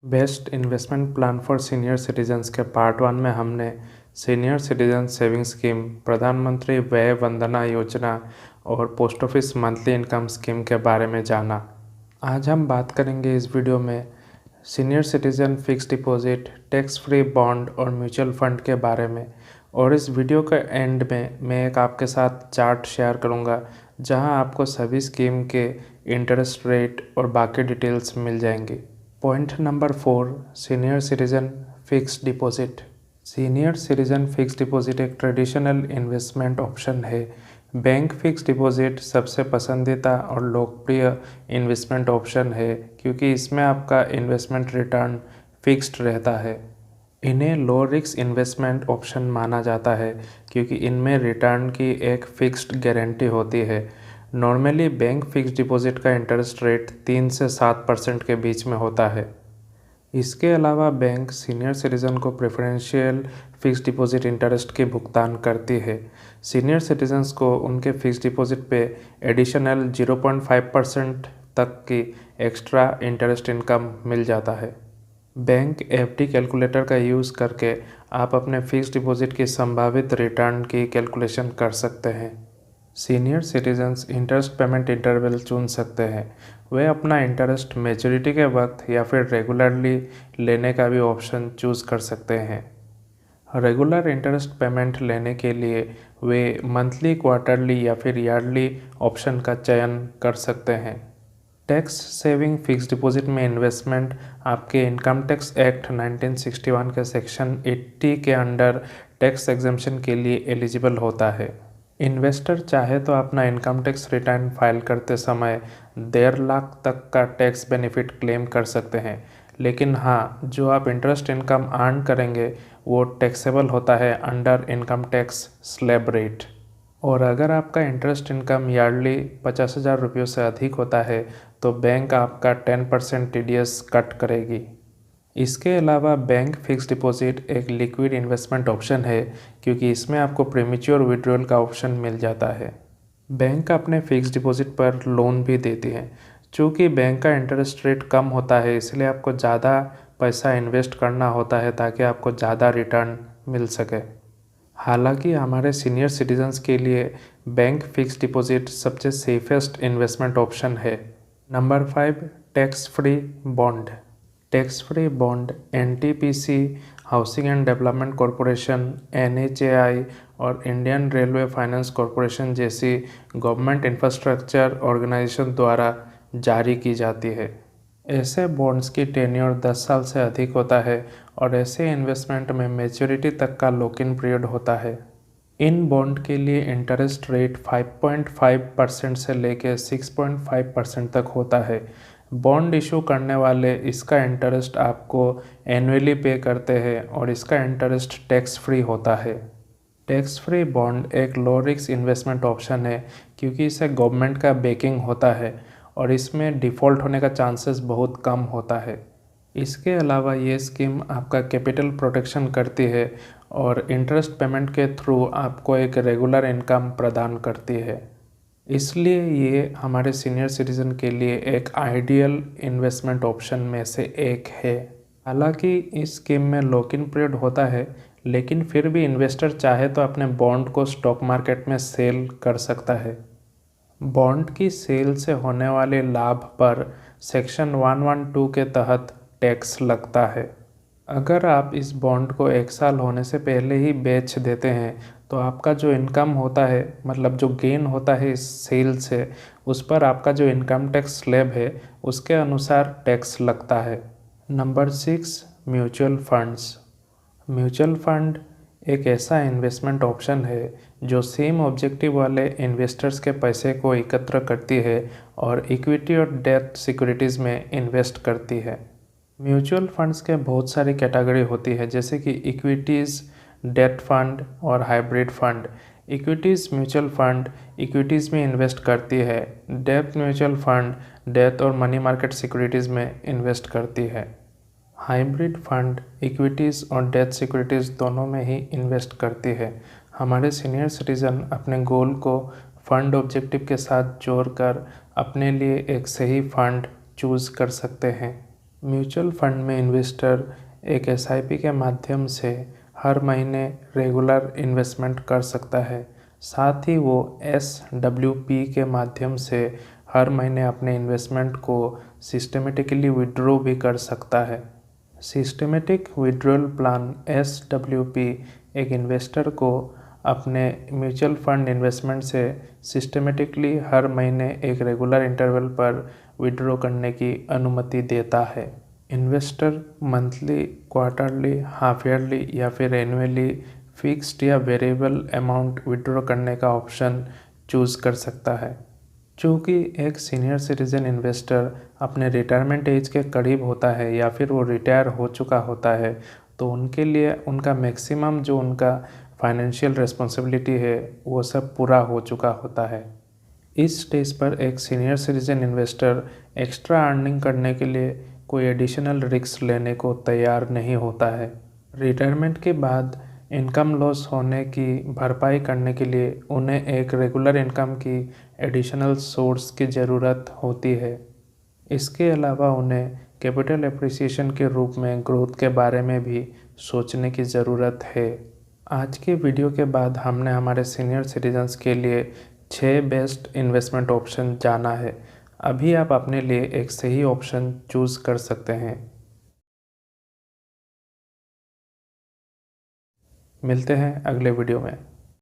Best investment plan for senior citizens के part 1 में हमने सीनियर सिटीजन सेविंग स्कीम, प्रधानमंत्री वय वंदना योजना और post office monthly income scheme के बारे में जाना। आज हम बात करेंगे इस वीडियो में senior citizen fix deposit, tax free bond और म्यूचुअल फंड के बारे में। और इस वीडियो के एंड में मैं एक आपके साथ चार्ट शेयर करूंगा जहां आपको सभी स्कीम के इंटरेस्ट रेट और बाकी डिटेल्स मिल जाएंगी। Point number 4, senior citizen fix deposit. Senior citizen fix deposit एक ट्रेडिशनल इन्वेस्टमेंट ऑप्शन है। बैंक फिक्स डिपॉजिट सबसे पसंदीदा और लोकप्रिय इन्वेस्टमेंट ऑप्शन है क्योंकि इसमें आपका इन्वेस्टमेंट रिटर्न फिक्स्ड रहता है। इन्हें लो रिस्क इन्वेस्टमेंट ऑप्शन माना जाता है क्योंकि इनमें रिटर्न की एक फिक्स्ड गारंटी होती है। नॉर्मली बैंक फिक्स डिपॉजिट का इंटरेस्ट रेट 3 से 7% के बीच में होता है। इसके अलावा बैंक सीनियर सिटीजन को प्रेफरेंशियल फिक्स डिपॉजिट इंटरेस्ट की भुगतान करती है। सीनियर सिटीजन्स को उनके फिक्स डिपॉजिट पे एडिशनल 0.5% तक की एक्स्ट्रा इंटरेस्ट इनकम मिल जाता है। बैंक एफडी कैलकुलेटर का यूज़ करके आप अपने फिक्स डिपॉजिट की संभावित रिटर्न की कैलकुलेशन कर सकते हैं। Senior citizens interest payment interval चुन सकते हैं। वे अपना इंटरेस्ट मैच्योरिटी के वक्त या फिर रेगुलरली लेने का भी ऑप्शन चूज़ कर सकते हैं। रेगुलर इंटरेस्ट पेमेंट लेने के लिए वे मंथली, क्वार्टरली या फिर ईयरली ऑप्शन का चयन कर सकते हैं। टैक्स सेविंग फिक्स डिपॉजिट में इन्वेस्टमेंट आपके इनकम टैक्स एक्ट 1961 के सेक्शन 80 के अंडर टैक्स एग्जेम्पशन के लिए एलिजिबल होता है। इन्वेस्टर चाहे तो अपना इनकम टैक्स रिटर्न फाइल करते समय 1.5 लाख तक का टैक्स बेनिफिट क्लेम कर सकते हैं, लेकिन हाँ, जो आप इंटरेस्ट इनकम अर्न करेंगे वो टैक्सेबल होता है under income tax slab rate. और अगर आपका इंटरेस्ट इनकम ईयरली 50,000 रुपयों से अधिक होता है तो बैंक आपका 10% टीडीएस कट करेगी। इसके अलावा बैंक फिक्स डिपॉजिट एक लिक्विड इन्वेस्टमेंट ऑप्शन है क्योंकि इसमें आपको प्रीमेच्योर विड्रॉल का ऑप्शन मिल जाता है। बैंक अपने फिक्स डिपॉजिट पर लोन भी देती है। चूँकि बैंक का इंटरेस्ट रेट कम होता है इसलिए आपको ज़्यादा पैसा इन्वेस्ट करना होता है ताकि आपको ज़्यादा रिटर्न मिल सके। हालांकि हमारे सीनियर सिटीजन्स के लिए बैंक फिक्स डिपॉजिट सबसे सेफेस्ट इन्वेस्टमेंट ऑप्शन है। Number 5, tax free bond. Tax free bond NTPC, housing and development corporation, NHAI और इंडियन रेलवे फाइनेंस कॉरपोरेशन जैसी गवर्नमेंट इंफ्रास्ट्रक्चर ऑर्गेनाइजेशन द्वारा जारी की जाती है। ऐसे बॉन्ड्स की टेन्योर 10 साल से अधिक होता है और ऐसे इन्वेस्टमेंट में मैच्योरिटी तक का लॉक इन पीरियड होता है। इन बॉन्ड के लिए इंटरेस्ट रेट 5.5% से लेकर 6.5% तक होता है। बॉन्ड इशू करने वाले इसका इंटरेस्ट आपको एनुअली पे करते हैं और इसका इंटरेस्ट टैक्स फ्री होता है। टैक्स फ्री बॉन्ड एक लो रिस्क इन्वेस्टमेंट ऑप्शन है क्योंकि इसे गवर्नमेंट का बैकिंग होता है और इसमें डिफ़ॉल्ट होने का चांसेस बहुत कम होता है। इसके अलावा ये स्कीम आपका कैपिटल प्रोटेक्शन करती है और इंटरेस्ट पेमेंट के थ्रू आपको एक रेगुलर इनकम प्रदान करती है। इसलिए ये हमारे सीनियर सिटीज़न के लिए एक आइडियल इन्वेस्टमेंट ऑप्शन में से एक है। हालांकि इस स्कीम में लॉक इन पीरियड होता है, लेकिन फिर भी इन्वेस्टर चाहे तो अपने बॉन्ड को स्टॉक मार्केट में सेल कर सकता है। बॉन्ड की सेल से होने वाले लाभ पर सेक्शन 112 के तहत टैक्स लगता है। अगर आप इस बॉन्ड को 1 साल होने से पहले ही बेच देते हैं तो आपका जो इनकम होता है, मतलब जो गेन होता है इस सेल से, उस पर आपका जो इनकम टैक्स स्लैब है उसके अनुसार टैक्स लगता है। Number 6, mutual funds. Mutual fund एक ऐसा इन्वेस्टमेंट ऑप्शन है जो सेम ऑब्जेक्टिव वाले इन्वेस्टर्स के पैसे को एकत्र करती है और इक्विटी और डेट सिक्योरिटीज़ में इन्वेस्ट करती है। म्यूचुअल फंड्स के बहुत सारी कैटेगरी होती है जैसे कि इक्विटीज़, डेट फंड और hybrid fund. Equities mutual fund equities में इन्वेस्ट करती है। डेट म्यूचुअल फंड डेट और मनी मार्केट सिक्योरिटीज़ में इन्वेस्ट करती है। हाइब्रिड फंड इक्विटीज़ और डेट सिक्योरिटीज़ दोनों में ही इन्वेस्ट करती है। हमारे सीनियर सिटीज़न अपने गोल को फंड ऑब्जेक्टिव के साथ जोड़कर अपने लिए एक सही फंड चूज़ कर सकते हैं। म्यूचुअल फंड में इन्वेस्टर एक एसआईपी के माध्यम से हर महीने रेगुलर इन्वेस्टमेंट कर सकता है। साथ ही वो एसडब्ल्यूपी के माध्यम से हर महीने अपने इन्वेस्टमेंट को सिस्टमेटिकली विड्रॉ भी कर सकता है। सिस्टमेटिक विड्रॉल प्लान एसडब्ल्यूपी एक इन्वेस्टर को अपने म्यूचुअल फंड इन्वेस्टमेंट से सिस्टमेटिकली हर महीने एक रेगुलर इंटरवल पर विड्रॉ करने की अनुमति देता है। Investor monthly, quarterly, half yearly या फिर एनुअली फिक्स्ड या वेरिएबल अमाउंट विड्रॉ करने का ऑप्शन चूज़ कर सकता है। चूँकि एक सीनियर सिटीजन इन्वेस्टर अपने रिटायरमेंट एज के करीब होता है या फिर वो रिटायर हो चुका होता है, तो उनके लिए उनका मैक्सिमम जो उनका फाइनेंशियल रिस्पॉन्सिबिलिटी है वो सब पूरा हो चुका होता है। इस स्टेज पर एक senior citizen investor extra earning करने के लिए कोई एडिशनल रिस्क लेने को तैयार नहीं होता है। रिटायरमेंट के बाद इनकम लॉस होने की भरपाई करने के लिए उन्हें एक रेगुलर इनकम की एडिशनल सोर्स की ज़रूरत होती है। इसके अलावा उन्हें कैपिटल एप्रिसिएशन के रूप में ग्रोथ के बारे में भी सोचने की ज़रूरत है। आज के वीडियो के बाद हमने हमारे सीनियर सिटीजन्स के लिए 6 बेस्ट इन्वेस्टमेंट ऑप्शन जाना है। अभी आप अपने लिए एक सही ऑप्शन चूज़ कर सकते हैं। मिलते हैं अगले वीडियो में।